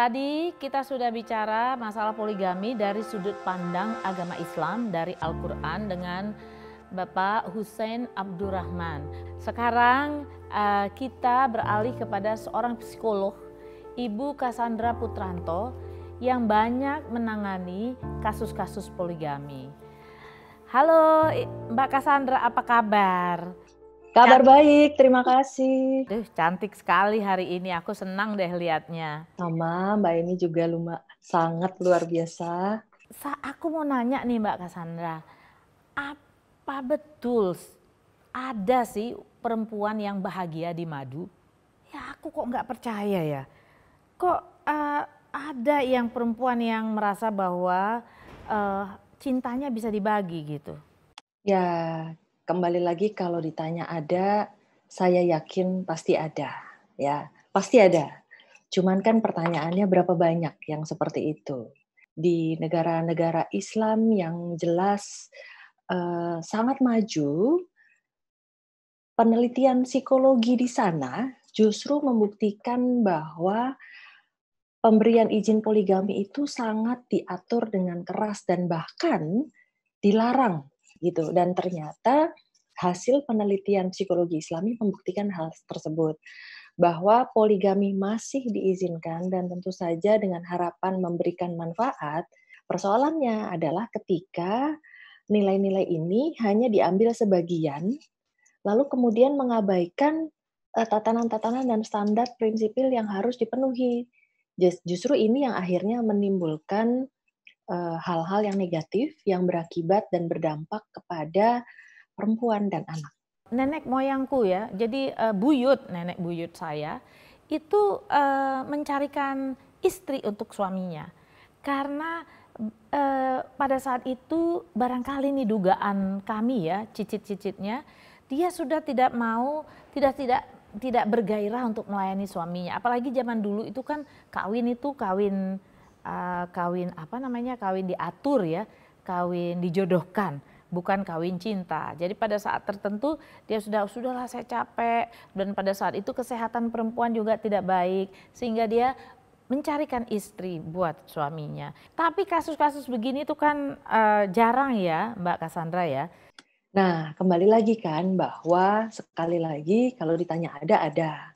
Tadi kita sudah bicara masalah poligami dari sudut pandang agama Islam dari Al-Quran dengan Bapak Hussein Abdurrahman. Sekarang kita beralih kepada seorang psikolog, Ibu Cassandra Putranto, yang banyak menangani kasus-kasus poligami. Halo Mbak Cassandra, apa kabar? Kabar baik, terima kasih. Cantik sekali hari ini, aku senang deh lihatnya. Sama Mbak ini juga sangat luar biasa. Aku mau nanya nih Mbak Cassandra, apa betul ada sih perempuan yang bahagia di madu? Ya aku kok nggak percaya ya. Kok ada yang perempuan yang merasa bahwa cintanya bisa dibagi gitu? Ya, kembali lagi kalau ditanya ada, saya yakin pasti ada. Ya, pasti ada. Cuman kan pertanyaannya berapa banyak yang seperti itu. Di negara-negara Islam yang jelas sangat maju, penelitian psikologi di sana justru membuktikan bahwa pemberian izin poligami itu sangat diatur dengan keras dan bahkan dilarang gitu. Dan ternyata hasil penelitian psikologi Islami membuktikan hal tersebut, bahwa poligami masih diizinkan dan tentu saja dengan harapan memberikan manfaat. Persoalannya adalah ketika nilai-nilai ini hanya diambil sebagian, lalu kemudian mengabaikan tatanan-tatanan dan standar prinsipil yang harus dipenuhi. Justru ini yang akhirnya menimbulkan hal-hal yang negatif yang berakibat dan berdampak kepada perempuan dan anak. Nenek moyangku ya, jadi nenek buyut saya itu mencarikan istri untuk suaminya. Karena pada saat itu barangkali nih dugaan kami ya, cicit-cicitnya, dia sudah tidak mau, tidak bergairah untuk melayani suaminya. Apalagi zaman dulu itu kan kawin kawin diatur ya, kawin dijodohkan, bukan kawin cinta. Jadi pada saat tertentu dia sudahlah saya capek, dan pada saat itu kesehatan perempuan juga tidak baik sehingga dia mencarikan istri buat suaminya. Tapi kasus-kasus begini tuh kan jarang ya Mbak Cassandra ya. Nah, kembali lagi kan bahwa sekali lagi kalau ditanya ada.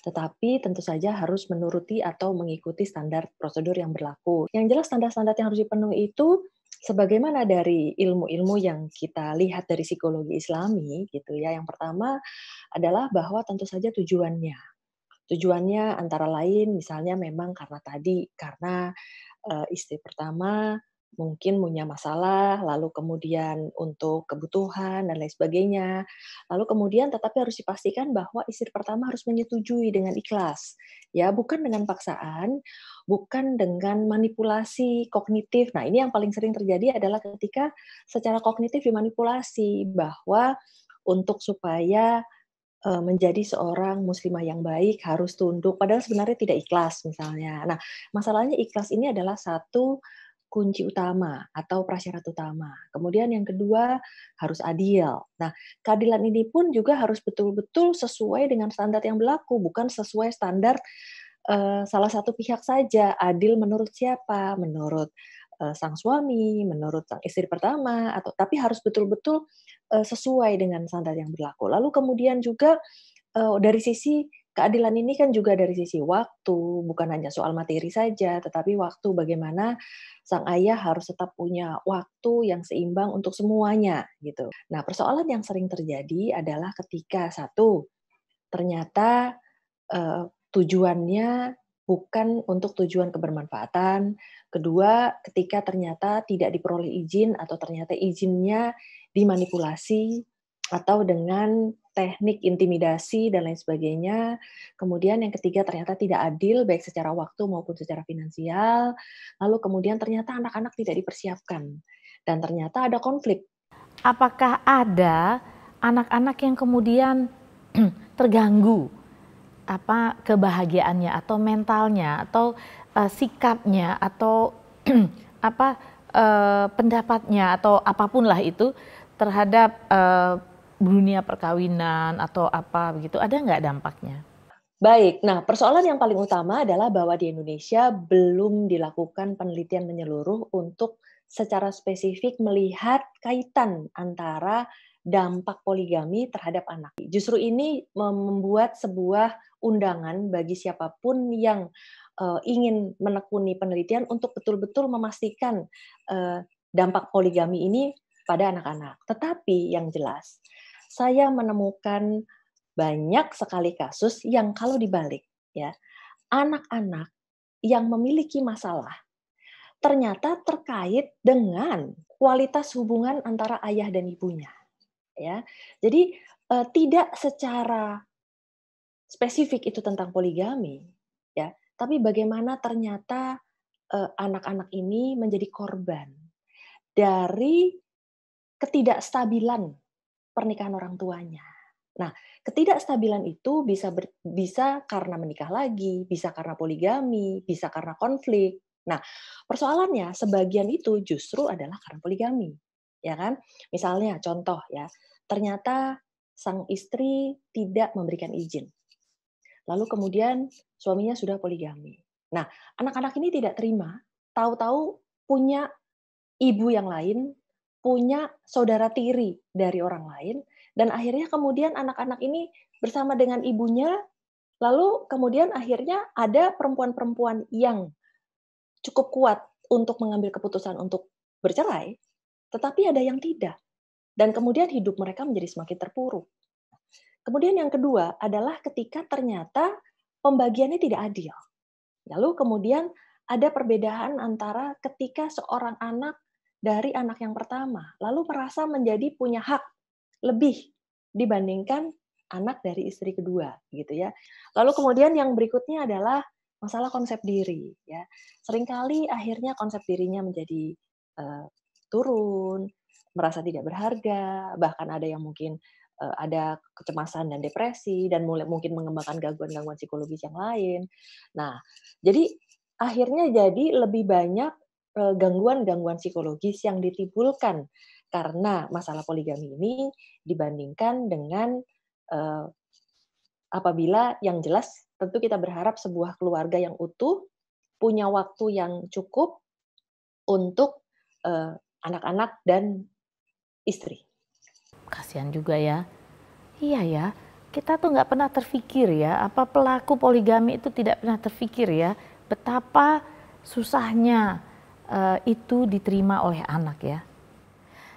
Tetapi tentu saja harus menuruti atau mengikuti standar prosedur yang berlaku. Yang jelas standar-standar yang harus dipenuhi itu sebagaimana dari ilmu-ilmu yang kita lihat dari psikologi Islami gitu ya. Yang pertama adalah bahwa tentu saja tujuannya. Tujuannya antara lain misalnya memang karena istri pertama mungkin punya masalah, lalu kemudian untuk kebutuhan dan lain sebagainya. Lalu kemudian tetapi harus dipastikan bahwa istri pertama harus menyetujui dengan ikhlas. Ya, bukan dengan paksaan, bukan dengan manipulasi kognitif. Nah, ini yang paling sering terjadi adalah ketika secara kognitif dimanipulasi bahwa untuk supaya menjadi seorang muslimah yang baik harus tunduk, padahal sebenarnya tidak ikhlas misalnya. Nah, masalahnya ikhlas ini adalah satu kunci utama atau prasyarat utama. Kemudian yang kedua harus adil. Nah, keadilan ini pun juga harus betul-betul sesuai dengan standar yang berlaku, bukan sesuai standar salah satu pihak saja. Adil menurut siapa? Menurut sang suami, menurut sang istri pertama, tapi harus betul-betul sesuai dengan standar yang berlaku. Lalu kemudian juga dari sisi keadilan ini kan juga dari sisi waktu, bukan hanya soal materi saja, tetapi waktu bagaimana sang ayah harus tetap punya waktu yang seimbang untuk semuanya gitu. Nah, persoalan yang sering terjadi adalah ketika satu, ternyata tujuannya bukan untuk tujuan kebermanfaatan. Kedua, ketika ternyata tidak diperoleh izin atau ternyata izinnya dimanipulasi atau dengan teknik intimidasi dan lain sebagainya. Kemudian yang ketiga ternyata tidak adil baik secara waktu maupun secara finansial. Lalu kemudian ternyata anak-anak tidak dipersiapkan dan ternyata ada konflik. Apakah ada anak-anak yang kemudian terganggu kebahagiaannya atau mentalnya atau sikapnya atau pendapatnya atau apapun lah itu terhadap dunia perkawinan atau apa begitu, ada nggak dampaknya? Baik, nah persoalan yang paling utama adalah bahwa di Indonesia belum dilakukan penelitian menyeluruh untuk secara spesifik melihat kaitan antara dampak poligami terhadap anak. Justru ini membuat sebuah undangan bagi siapapun yang ingin menekuni penelitian untuk betul-betul memastikan dampak poligami ini pada anak-anak. Tetapi yang jelas, saya menemukan banyak sekali kasus yang kalau dibalik ya, anak-anak yang memiliki masalah ternyata terkait dengan kualitas hubungan antara ayah dan ibunya, ya. Jadi, tidak secara spesifik itu tentang poligami, ya, tapi bagaimana ternyata, anak-anak ini menjadi korban dari ketidakstabilan pernikahan orang tuanya. Nah, ketidakstabilan itu bisa karena menikah lagi, bisa karena poligami, bisa karena konflik. Nah, persoalannya sebagian itu justru adalah karena poligami, ya kan? Misalnya contoh ya, ternyata sang istri tidak memberikan izin. Lalu kemudian suaminya sudah poligami. Nah, anak-anak ini tidak terima, tahu-tahu punya ibu yang lain, punya saudara tiri dari orang lain, dan akhirnya kemudian anak-anak ini bersama dengan ibunya, lalu kemudian akhirnya ada perempuan-perempuan yang cukup kuat untuk mengambil keputusan untuk bercerai, tetapi ada yang tidak. Dan kemudian hidup mereka menjadi semakin terpuruk. Kemudian yang kedua adalah ketika ternyata pembagiannya tidak adil. Lalu kemudian ada perbedaan antara ketika seorang anak dari anak yang pertama, lalu merasa menjadi punya hak lebih dibandingkan anak dari istri kedua, gitu ya. Lalu kemudian yang berikutnya adalah masalah konsep diri, ya. Seringkali akhirnya konsep dirinya menjadi turun, merasa tidak berharga, bahkan ada yang mungkin ada kecemasan dan depresi dan mulai mungkin mengembangkan gangguan-gangguan psikologis yang lain. Nah, jadi akhirnya jadi lebih banyak gangguan-gangguan psikologis yang ditimbulkan karena masalah poligami ini dibandingkan dengan eh, apabila yang jelas tentu kita berharap sebuah keluarga yang utuh punya waktu yang cukup untuk eh, anak-anak dan istri. Kasihan juga ya. Iya ya, kita tuh nggak pernah terfikir ya, apa pelaku poligami itu tidak pernah terfikir ya, betapa susahnya itu diterima oleh anak ya.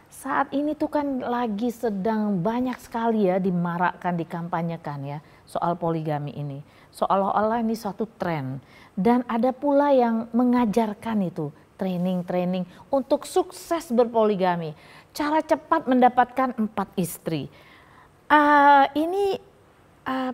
Saat ini tuh kan lagi sedang banyak sekali ya dimarakkan, dikampanyekan ya soal poligami ini. Seolah-olah ini suatu tren. Dan ada pula yang mengajarkan itu, training-training untuk sukses berpoligami. Cara cepat mendapatkan 4 istri. Ini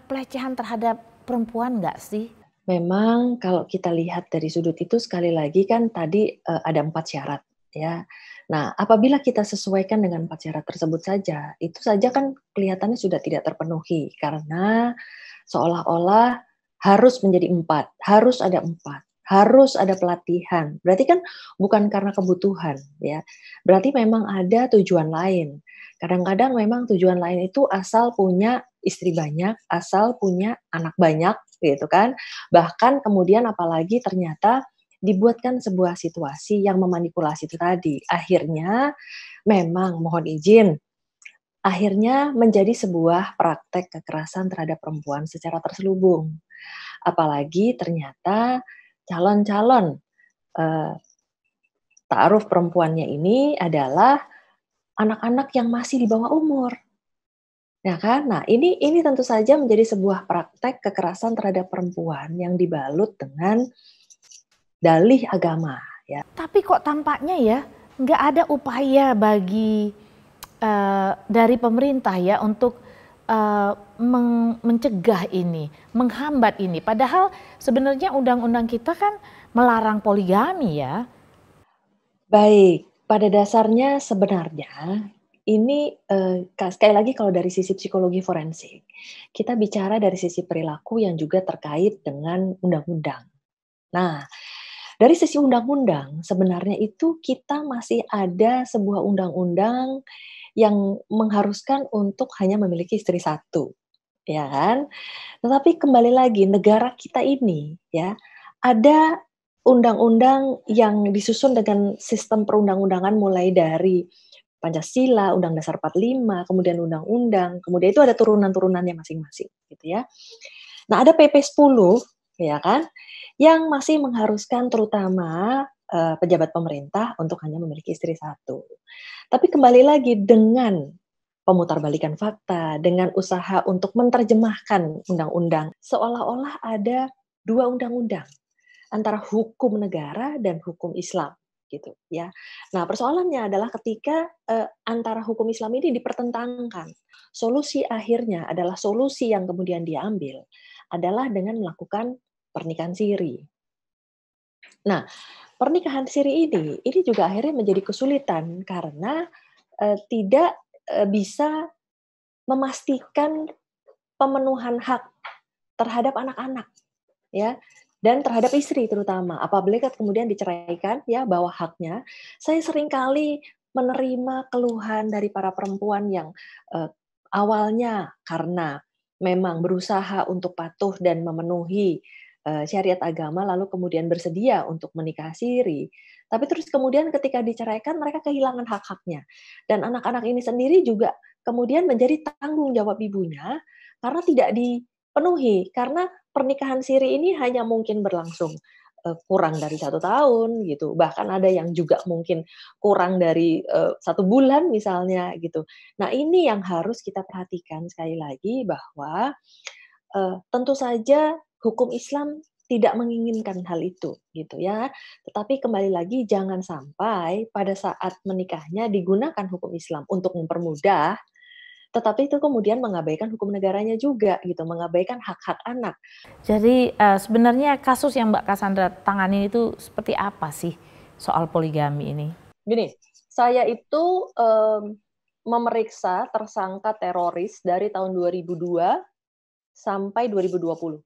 pelecehan terhadap perempuan nggak sih? Memang kalau kita lihat dari sudut itu sekali lagi kan tadi ada 4 syarat ya. Nah, apabila kita sesuaikan dengan 4 syarat tersebut saja, itu saja kan kelihatannya sudah tidak terpenuhi karena seolah-olah harus menjadi 4, harus ada 4, harus ada pelatihan. Berarti kan bukan karena kebutuhan ya. Berarti memang ada tujuan lain. Kadang-kadang memang tujuan lain itu asal punya istri banyak, asal punya anak banyak gitu kan. Bahkan kemudian apalagi ternyata dibuatkan sebuah situasi yang memanipulasi itu tadi. Akhirnya memang mohon izin, akhirnya menjadi sebuah praktek kekerasan terhadap perempuan secara terselubung. Apalagi ternyata calon-calon eh, ta'aruf perempuannya ini adalah anak-anak yang masih di bawah umur. Ya kan? Nah, ini tentu saja menjadi sebuah praktek kekerasan terhadap perempuan yang dibalut dengan dalih agama, ya. Tapi kok tampaknya ya nggak ada upaya bagi dari pemerintah ya untuk mencegah ini, menghambat ini. Padahal sebenarnya undang-undang kita kan melarang poligami ya. Baik, pada dasarnya sebenarnya ini sekali lagi kalau dari sisi psikologi forensik, kita bicara dari sisi perilaku yang juga terkait dengan undang-undang. Nah, dari sisi undang-undang sebenarnya itu kita masih ada sebuah undang-undang yang mengharuskan untuk hanya memiliki istri satu. ya kan? Tetapi kembali lagi negara kita ini ya, ada undang-undang yang disusun dengan sistem perundang-undangan mulai dari Pancasila, Undang Dasar 45, kemudian undang-undang, kemudian itu ada turunan-turunannya masing-masing gitu ya. Nah, ada PP 10 ya kan, yang masih mengharuskan terutama, pejabat pemerintah untuk hanya memiliki istri satu. Tapi kembali lagi dengan pemutarbalikan fakta, dengan usaha untuk menerjemahkan undang-undang, seolah-olah ada 2 undang-undang antara hukum negara dan hukum Islam gitu ya. Nah, persoalannya adalah ketika, antara hukum Islam ini dipertentangkan, solusi akhirnya adalah solusi yang kemudian diambil adalah dengan melakukan pernikahan siri. Nah, pernikahan siri ini juga akhirnya menjadi kesulitan karena, tidak, bisa memastikan pemenuhan hak terhadap anak-anak, ya, dan terhadap istri terutama. Apabila kemudian diceraikan, ya, bahwa haknya, saya seringkali menerima keluhan dari para perempuan yang, awalnya karena memang berusaha untuk patuh dan memenuhi, syariat agama, lalu kemudian bersedia untuk menikah siri, tapi terus kemudian ketika diceraikan mereka kehilangan hak-haknya. Dan anak-anak ini sendiri juga kemudian menjadi tanggung jawab ibunya karena tidak dipenuhi, karena pernikahan siri ini hanya mungkin berlangsung, kurang dari 1 tahun gitu, bahkan ada yang juga mungkin kurang dari, 1 bulan misalnya gitu. Nah, ini yang harus kita perhatikan sekali lagi bahwa, tentu saja hukum Islam tidak menginginkan hal itu gitu ya. Tetapi kembali lagi jangan sampai pada saat menikahnya digunakan hukum Islam untuk mempermudah, tetapi itu kemudian mengabaikan hukum negaranya juga gitu, mengabaikan hak-hak anak. Jadi sebenarnya kasus yang Mbak Cassandra tangani itu seperti apa sih soal poligami ini? Gini, saya itu, memeriksa tersangka teroris dari tahun 2002 sampai 2020.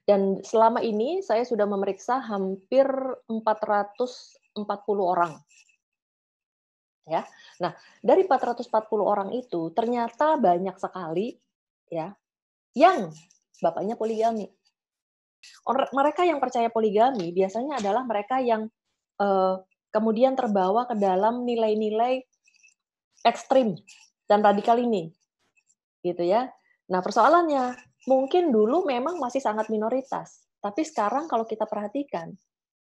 Dan selama ini saya sudah memeriksa hampir 440 orang, ya. Nah, dari 440 orang itu ternyata banyak sekali, ya, yang bapaknya poligami. Mereka yang percaya poligami biasanya adalah mereka yang, eee, kemudian terbawa ke dalam nilai-nilai ekstrim dan radikal ini, gitu ya. Nah, persoalannya, mungkin dulu memang masih sangat minoritas, tapi sekarang kalau kita perhatikan,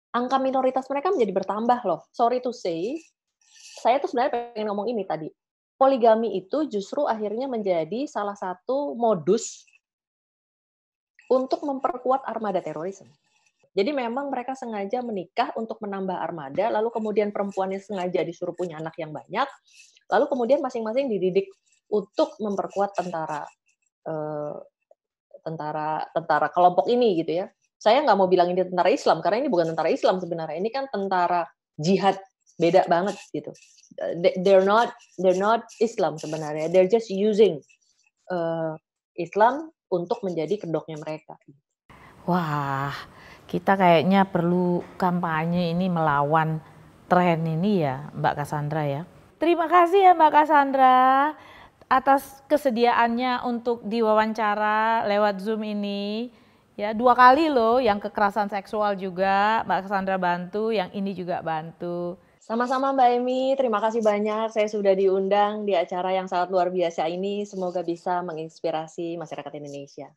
angka minoritas mereka menjadi bertambah loh. Sorry to say, saya tuh sebenarnya pengen ngomong ini tadi, poligami itu justru akhirnya menjadi salah satu modus untuk memperkuat armada terorisme. Jadi memang mereka sengaja menikah untuk menambah armada, lalu kemudian perempuannya sengaja disuruh punya anak yang banyak, lalu kemudian masing-masing dididik untuk memperkuat tentara, eee, tentara kelompok ini gitu ya. Saya nggak mau bilang ini tentara Islam, karena ini bukan tentara Islam sebenarnya, ini kan tentara jihad, beda banget gitu. They're not Islam sebenarnya, they're just using, Islam untuk menjadi kedoknya mereka. Wah, kita kayaknya perlu kampanye ini melawan tren ini ya, Mbak Cassandra ya. Terima kasih ya Mbak Cassandra atas kesediaannya untuk diwawancara lewat Zoom ini. Ya, 2 kali loh yang kekerasan seksual juga Mbak Cassandra bantu, yang ini juga bantu. Sama-sama Mbak Emi, terima kasih banyak saya sudah diundang di acara yang sangat luar biasa ini, semoga bisa menginspirasi masyarakat Indonesia.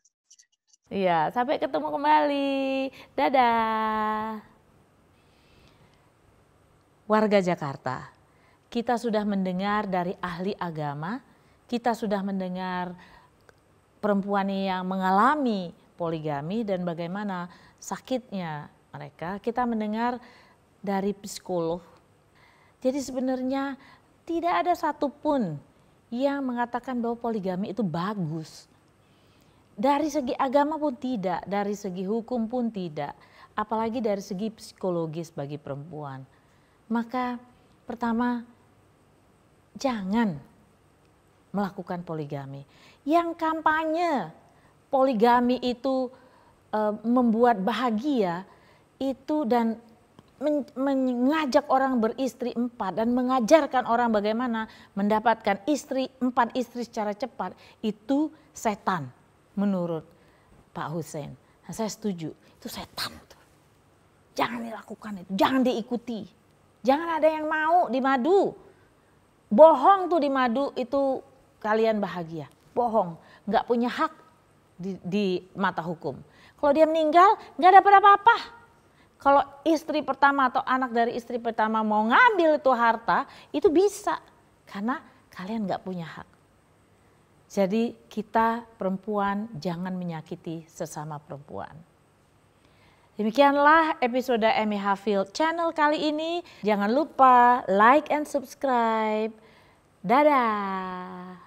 Iya, sampai ketemu kembali. Dadah. Warga Jakarta, kita sudah mendengar dari ahli agama, kita sudah mendengar perempuan yang mengalami poligami dan bagaimana sakitnya mereka. Kita mendengar dari psikolog. Jadi sebenarnya tidak ada satupun yang mengatakan bahwa poligami itu bagus. Dari segi agama pun tidak, dari segi hukum pun tidak, apalagi dari segi psikologis bagi perempuan. Maka pertama, jangan melakukan poligami. Yang kampanye poligami itu membuat bahagia itu dan mengajak orang beristri 4 dan mengajarkan orang bagaimana mendapatkan 4 istri secara cepat, itu setan menurut Pak Hussein. Nah, saya setuju, itu setan. Jangan dilakukan itu, jangan diikuti. Jangan ada yang mau di madu. Bohong tuh di madu itu kalian bahagia. Bohong, nggak punya hak di mata hukum. Kalau dia meninggal nggak dapat apa-apa. Kalau istri pertama atau anak dari istri pertama mau ngambil itu harta, itu bisa. Karena kalian nggak punya hak. Jadi kita perempuan jangan menyakiti sesama perempuan. Demikianlah episode Amy Haffield Channel kali ini. Jangan lupa like and subscribe. Dadah.